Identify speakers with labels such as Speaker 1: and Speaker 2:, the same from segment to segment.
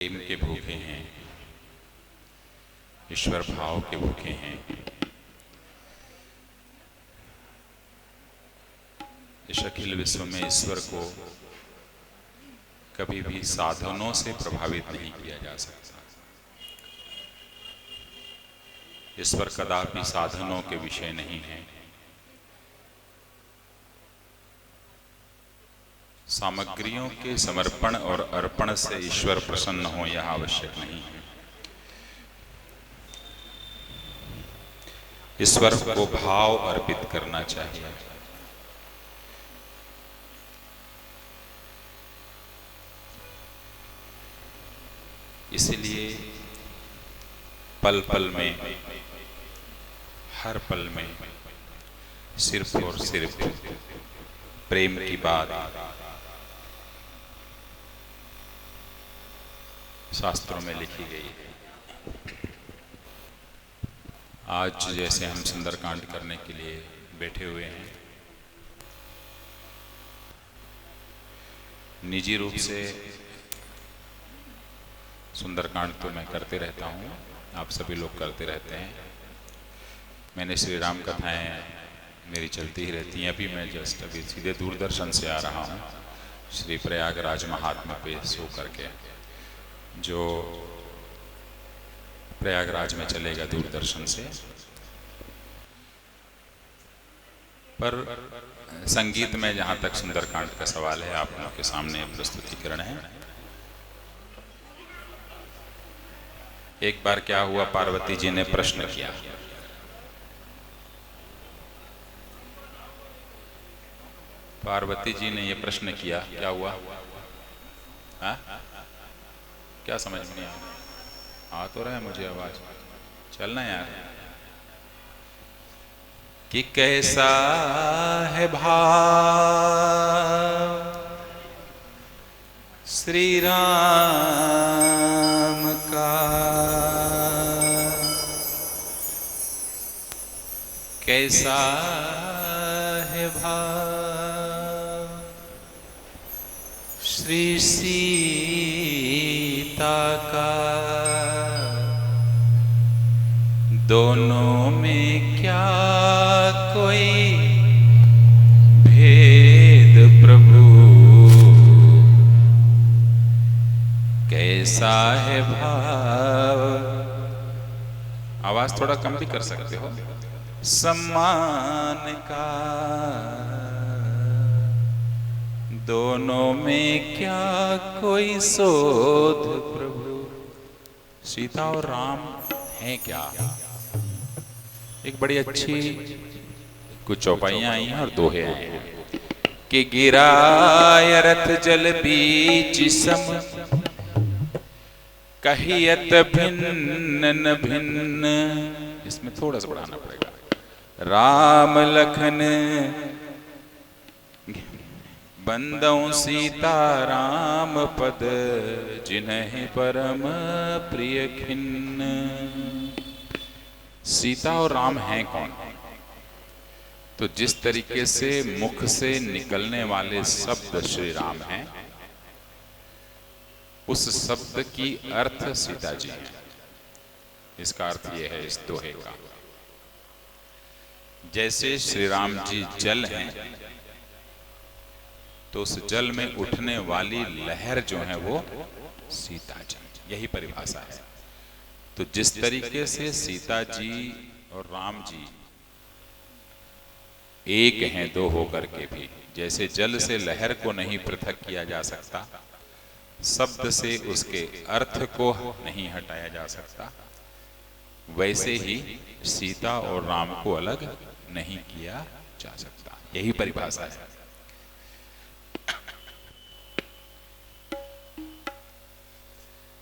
Speaker 1: प्रेम के भूखे हैं, ईश्वर भाव के भूखे हैं। इस अखिल विश्व में ईश्वर को कभी भी साधनों से प्रभावित नहीं किया जा सकता। ईश्वर कदापि साधनों के विषय नहीं है। सामग्रियों के समर्पण और अर्पण से ईश्वर प्रसन्न हो यह आवश्यक नहीं है। ईश्वर को भाव अर्पित करना चाहिए। इसलिए पल पल में, हर पल में सिर्फ और सिर्फ प्रेम की बात शास्त्रों में लिखी गई है। आज जैसे हम सुंदरकांड करने के लिए बैठे हुए हैं, निजी रूप से सुंदरकांड तो मैं करते रहता हूँ, आप सभी लोग करते रहते हैं। मैंने श्री राम कथाएं मेरी चलती ही रहती हैं। अभी मैं जस्ट अभी सीधे दूरदर्शन से आ रहा हूँ, श्री प्रयागराज महात्मा पे शो करके, जो प्रयागराज में चलेगा दूरदर्शन से। पर संगीत में जहाँ तक सुंदरकांड का सवाल है, आप लोगों के सामने प्रस्तुतिकरण है। एक बार क्या हुआ, पार्वती जी ने प्रश्न किया। पार्वती जी ने यह प्रश्न किया, क्या हुआ? हाँ, क्या समझ में नहीं आ तो रहा है मुझे आवाज, चलना यार। कि कैसा है भाव श्री राम का, कैसा है भाव श्री सीता का, दोनों में क्या कोई भेद प्रभु, कैसा है भाव। आवाज थोड़ा कम भी कर सकते हो। सम्मान का, दोनों में क्या कोई शोध प्रभु। सीता और राम हैं क्या? एक बड़ी अच्छी कुछ चौपाइयां आई हैं और दोहे आए हैं कि गिराय रथ जल बीच सम, कहियत भिन्न न भिन्न। इसमें थोड़ा सा बढ़ाना पड़ेगा। राम लखन बंदों सीता राम पद, जिन्हें परम प्रिय खिन्न। सीता और राम हैं कौन? तो जिस तरीके से मुख से निकलने वाले शब्द श्री राम हैं, उस शब्द की अर्थ सीता जी हैं। इसका अर्थ यह है इस दोहे का, जैसे श्री राम जी जल हैं, तो उस जल में उठने वाली लहर जो है वो सीता जी, यही परिभाषा है। तो जिस तरीके से सीता जी और राम जी एक हैं दो होकर के भी, जैसे जल से लहर को नहीं पृथक किया जा सकता, शब्द से उसके अर्थ को नहीं हटाया जा सकता, वैसे ही सीता और राम को अलग नहीं किया जा सकता। यही परिभाषा है।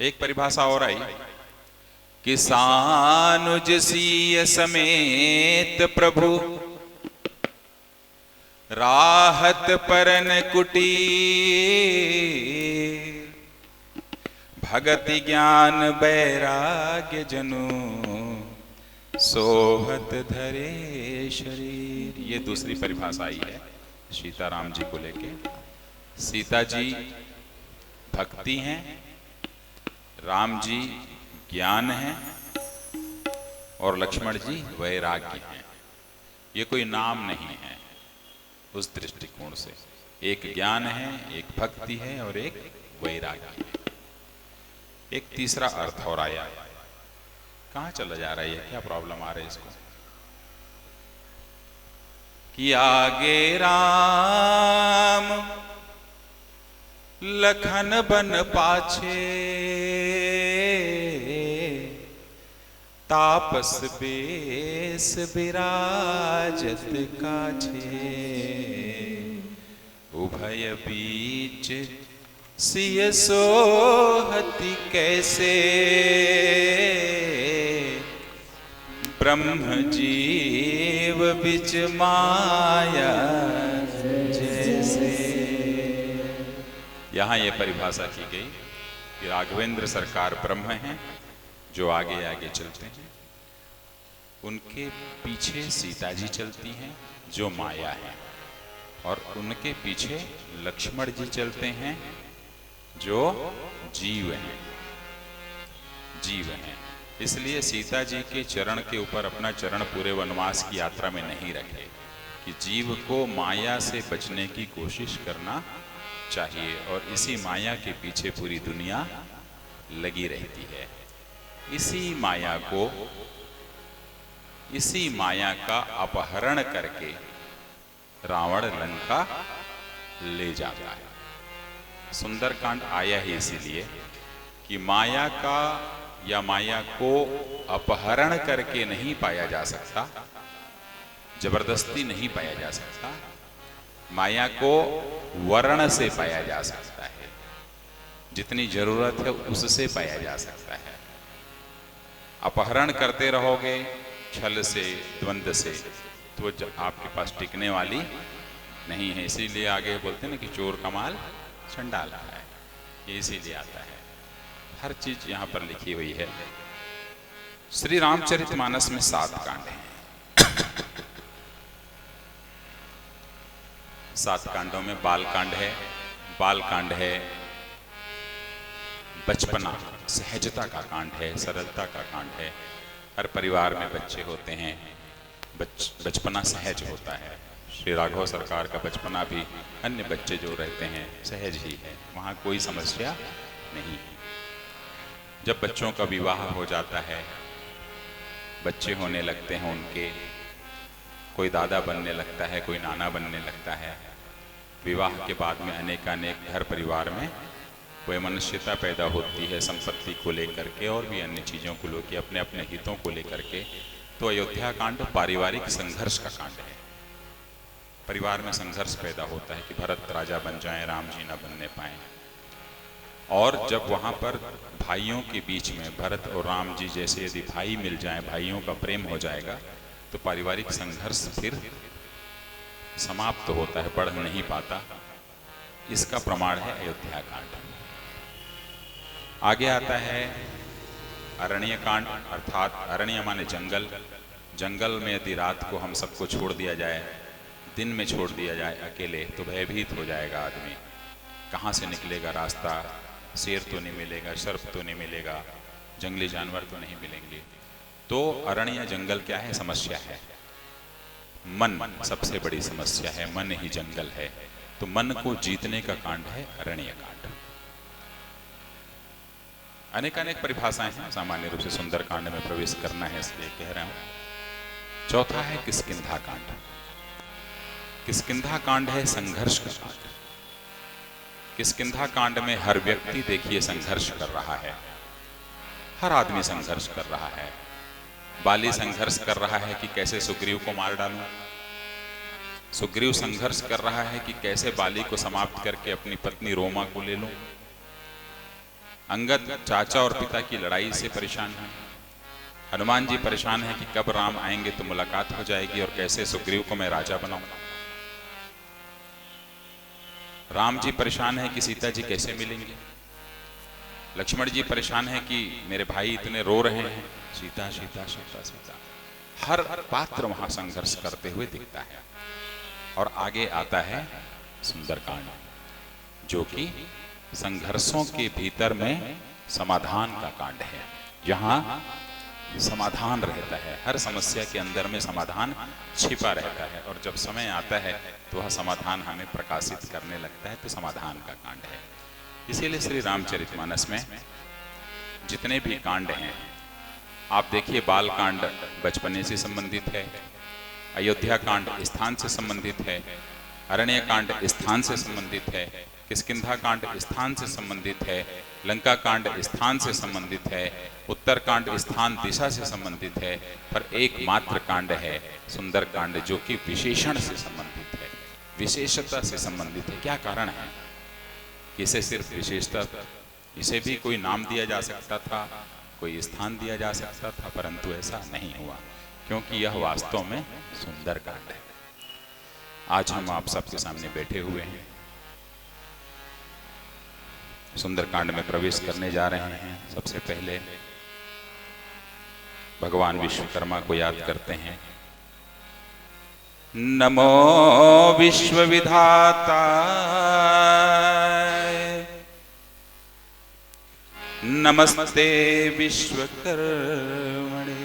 Speaker 1: एक परिभाषा और आई कि सानुज सीय समेत प्रभु, राहत परन कुटीर, भगति ज्ञान वैराग्य जनु, सोहत धरे शरीर। ये दूसरी परिभाषा आई है सीताराम जी को लेके। सीता जी भक्ति हैं राम जी ज्ञान है और लक्ष्मण जी वैराग्य हैं। ये कोई नाम नहीं है उस दृष्टिकोण से। एक ज्ञान है, एक भक्ति है और एक वैराग्य है। एक तीसरा अर्थ और आया। कहां चला जा रहा है? क्या प्रॉब्लम आ रही है इसको? कि आगे राम लखन बन पाछे, तापस बेस विराजत काछे, उभय बीच सिय सोहति कैसे, ब्रह्म जीव बिच माया जैसे। यहां यह परिभाषा की गई कि राघवेंद्र सरकार ब्रह्म हैं जो आगे आगे चलते हैं, उनके पीछे सीता जी चलती हैं जो माया है, और उनके पीछे लक्ष्मण जी चलते हैं जो जीव हैं। जीव हैं, इसलिए सीता जी के चरण के ऊपर अपना चरण पूरे वनवास की यात्रा में नहीं रखे कि जीव को माया से बचने की कोशिश करना चाहिए, और इसी माया के पीछे पूरी दुनिया लगी रहती है। इसी माया का अपहरण करके रावण लंका ले जाता है। सुंदरकांड आया ही इसीलिए कि माया का या माया को अपहरण करके नहीं पाया जा सकता, जबरदस्ती नहीं पाया जा सकता। माया को वर्ण से पाया जा सकता है, जितनी जरूरत है उससे पाया जा सकता है। अपहरण करते रहोगे छल से, द्वंद्व से, तो आपके पास टिकने वाली नहीं है। इसीलिए आगे बोलते हैं ना कि चोर का माल चंडाला है, ये इसीलिए आता है। हर चीज यहां पर लिखी हुई है। श्री रामचरितमानस में 7 कांड हैं। 7 कांडों में बाल कांड है, बाल कांड है, बचपना सहजता का कांड है, सरलता का कांड है। हर परिवार में बच्चे होते हैं, बचपना सहज होता है। श्री राघव सरकार का बचपना भी अन्य बच्चे जो रहते हैं सहज ही है, वहाँ कोई समस्या नहीं है। जब बच्चों का विवाह हो जाता है, बच्चे होने लगते हैं उनके, कोई दादा बनने लगता है, कोई नाना बनने लगता है। विवाह के बाद में अनेकानेक घर परिवार में वैमनस्यता पैदा होती है, संपत्ति को लेकर के और भी अन्य चीज़ों को लेकर, अपने अपने हितों को लेकर के। तो अयोध्या कांड पारिवारिक संघर्ष का कांड है। परिवार में संघर्ष पैदा होता है कि भरत राजा बन जाएं, राम जी ना बनने पाए। और जब वहाँ पर भाइयों के बीच में भरत और राम जी जैसे यदि भाई मिल जाएं, भाइयों का प्रेम हो जाएगा, तो पारिवारिक संघर्ष फिर समाप्त होता है, बढ़ नहीं पाता। इसका प्रमाण है अयोध्या कांड। आगे आता है अरण्य कांड, अर्थात अरण्य माने जंगल। जंगल में यदि रात को हम सबको छोड़ दिया जाए, दिन में छोड़ दिया जाए अकेले, तो भयभीत हो जाएगा आदमी। कहाँ से निकलेगा रास्ता? शेर तो नहीं मिलेगा, सर्प तो नहीं मिलेगा, जंगली जानवर तो नहीं मिलेंगे। तो अरण्य जंगल क्या है? समस्या है। मन सबसे बड़ी समस्या है, मन ही जंगल है। तो मन को जीतने का कांड है अरण्य कांड। अनेकानेक परिभाषाएं हैं, सामान्य रूप से सुंदर कांड में प्रवेश करना है इसलिए कह रहा हूं। चौथा है किष्किंधा कांड। किष्किंधा कांड है संघर्ष का कांड। किष्किंधा कांड में हर व्यक्ति देखिए संघर्ष कर रहा है, हर आदमी संघर्ष कर रहा है। बाली संघर्ष कर रहा है कि कैसे सुग्रीव को मार डालूं। सुग्रीव संघर्ष कर रहा है कि कैसे बाली को समाप्त करके अपनी पत्नी रोमा को ले लूं। अंगद चाचा और पिता की लड़ाई से परेशान है। हनुमान जी परेशान है कि कब राम आएंगे तो मुलाकात हो जाएगी और कैसे सुग्रीव को मैं राजा बनाऊं। राम जी परेशान है कि सीता जी कैसे मिलेंगे। लक्ष्मण जी परेशान है कि मेरे भाई इतने रो रहे हैं, सीता सीता सीता सीता। हर पात्र वहां संघर्ष करते हुए दिखता है। और आगे आता है सुंदरकांड, जो कि संघर्षों के भीतर में समाधान का कांड है, जहां समाधान रहता है। हर समस्या के अंदर में समाधान छिपा रहता है, और जब समय आता है तो वह समाधान हमें प्रकाशित करने लगता है, तो समाधान का कांड है। इसीलिए श्री रामचरितमानस में जितने भी कांड हैं, आप देखिए, बाल कांड बचपने से संबंधित है, अयोध्या कांड स्थान से संबंधित है, अरण्य कांड स्थान से संबंधित है, किष्किंधा कांड स्थान से संबंधित है, लंका कांड स्थान से संबंधित है, उत्तर कांड स्थान दिशा से संबंधित है, पर एकमात्र कांड है सुंदर कांड, जो कि विशेषण से संबंधित है, विशेषता से संबंधित है। क्या कारण है कि इसे सिर्फ विशेषता, इसे भी कोई नाम दिया जा सकता था, कोई स्थान दिया जा सकता था, परंतु ऐसा नहीं हुआ, क्योंकि यह वास्तव में सुंदर कांड है। आज हम आप सबके सामने बैठे हुए हैं, सुंदर कांड में प्रवेश करने जा रहे हैं। सबसे पहले भगवान विश्वकर्मा को याद करते हैं। नमो विश्व विधाता, नमस्ते विश्वकर्मणे।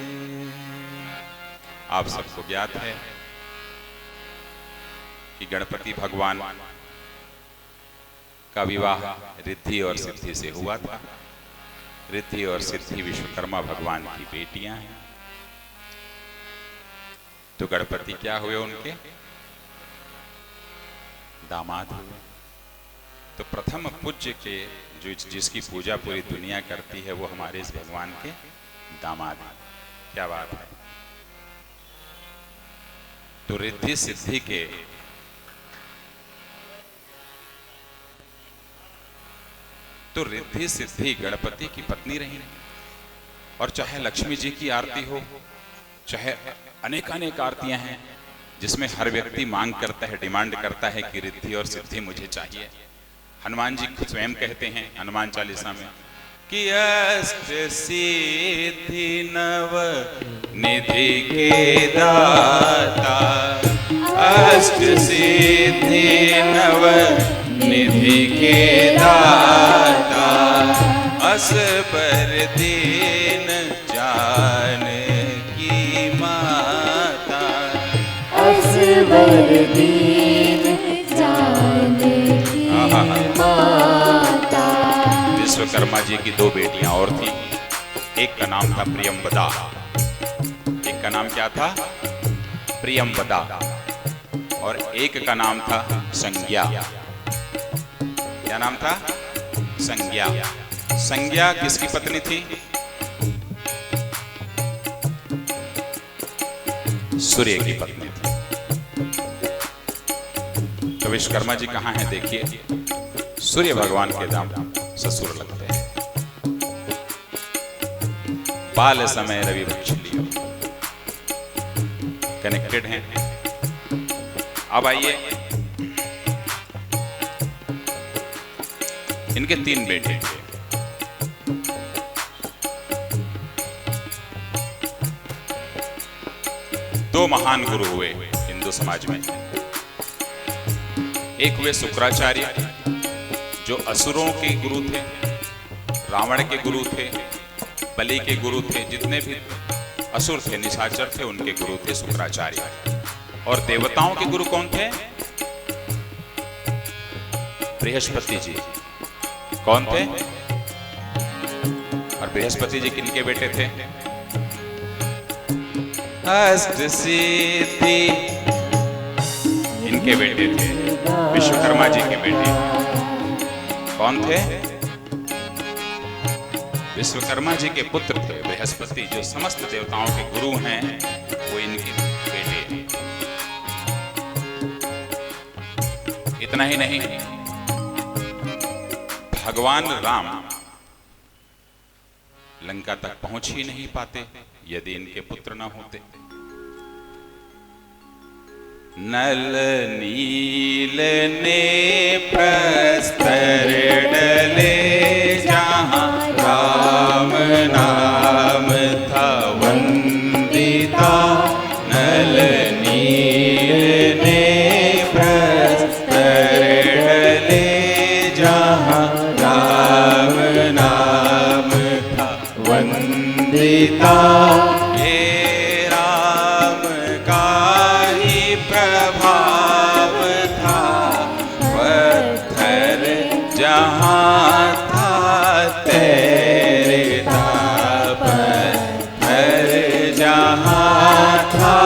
Speaker 1: आप सबको ज्ञात है कि गणपति भगवान का विवाह रिद्धि और सिद्धि से हुआ था। रिद्धि और सिद्धि विश्वकर्मा भगवान की बेटियां हैं। तो गणपति क्या हुए? उनके दामाद हुए। तो प्रथम पूज्य के जो जिसकी पूजा पूरी दुनिया करती है, वो हमारे इस भगवान के दामाद हैं। क्या बात है। तो रिद्धि सिद्धि के तो रिद्धि सिद्धि गणपति की पत्नी रही, और चाहे लक्ष्मी जी की आरती हो, चाहे अनेक आरतियां हैं जिसमें हर व्यक्ति मांग करता है, डिमांड करता है कि रिद्धि और सिद्धि मुझे चाहिए। हनुमान जी स्वयं कहते हैं हनुमान चालीसा में कि अष्ट सिद्धि नव निधि के दाता, अष्ट सिद्धि नव निधि के दाता, असबर दीन जानकी माता, असबर दीन जानकी माता। विश्वकर्मा जी की दो बेटियां और थी। एक का नाम था प्रियंवदा, एक का नाम क्या था? प्रियंवदा, और एक का नाम था संज्ञा। क्या नाम था? संज्ञा। संज्ञा किसकी पत्नी थी? सूर्य की पत्नी थी। तो विश्वकर्मा जी कहाँ हैं? देखिए, सूर्य भगवान के दाम ससुर लगते हैं। बाल समय रवि वृक्ष लियो, कनेक्टेड हैं। अब आइए, इनके 3 बेटे थे। दो महान गुरु हुए हिंदू समाज में। एक हुए शुक्राचार्य, जो असुरों के गुरु थे, रावण के गुरु थे, बलि के गुरु थे, जितने भी असुर थे, निशाचर थे, उनके गुरु थे शुक्राचार्य। और देवताओं के गुरु कौन थे? बृहस्पति जी। कौन थे? और बृहस्पति जी किनके बेटे थे? अष्ट सिद्धि इनके बेटे थे, विश्वकर्मा जी के बेटे। कौन थे? विश्वकर्मा जी के पुत्र थे बृहस्पति, जो समस्त देवताओं के गुरु हैं, वो इनके बेटे हैं। इतना ही नहीं, भगवान राम लंका तक पहुंच ही नहीं पाते यदि इनके पुत्र न होते। नल नील ने प्रस्तर डले, जहां राम नाम था वंदिता। नल नील ने प्रस्तर डले, जहां राम नाम
Speaker 2: वंदिता।
Speaker 1: ये राम का ही प्रभाव था, पत्थर जहाँ था तेरे ताप, पत्थर जहाँ था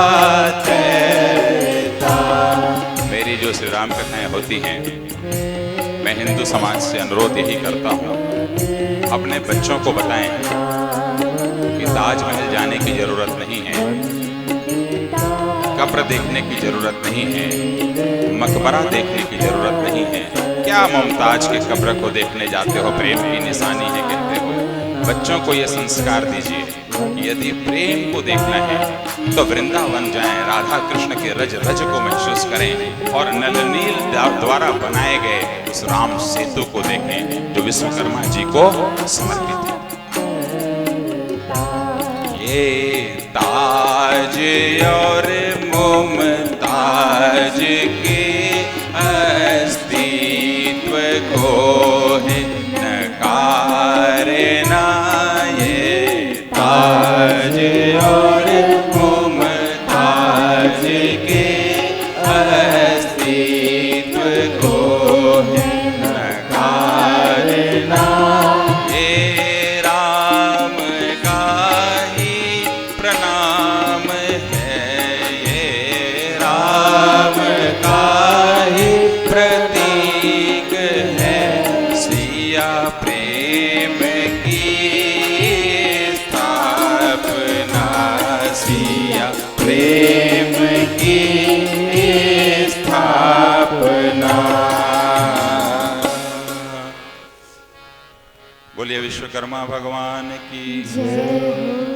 Speaker 1: तेरे ताप। मेरी जो श्री राम कथाएं होती हैं, मैं हिंदू समाज से अनुरोध यही करता हूँ, अपने बच्चों को बताएं कि ताजमहल जाने की जरूरत नहीं है, कब्र देखने की जरूरत नहीं है, मकबरा देखने की जरूरत नहीं है। क्या मुमताज के कब्र को देखने जाते हो, प्रेम की निशानी है कहते हो। बच्चों को यह संस्कार दीजिए, यदि प्रेम को देखना है तो वृंदावन जाएं, राधा कृष्ण के रज रज को महसूस करें और नलनील द्वारा बनाए गए उस राम सेतु को देखें जो विश्वकर्मा जी को समर्पित है। ये ताज और मुमताज के अस्तित्व को है नकारना, ये ताज और मुमताज के अस्तित्व को है नकारना। ये राम का ही प्रणाम है, ये राम का ही प्रतीक है, सिया प्रेम की स्थापना, सिया प्रेम की स्थापना। बोलिए विश्वकर्मा भगवान की जय।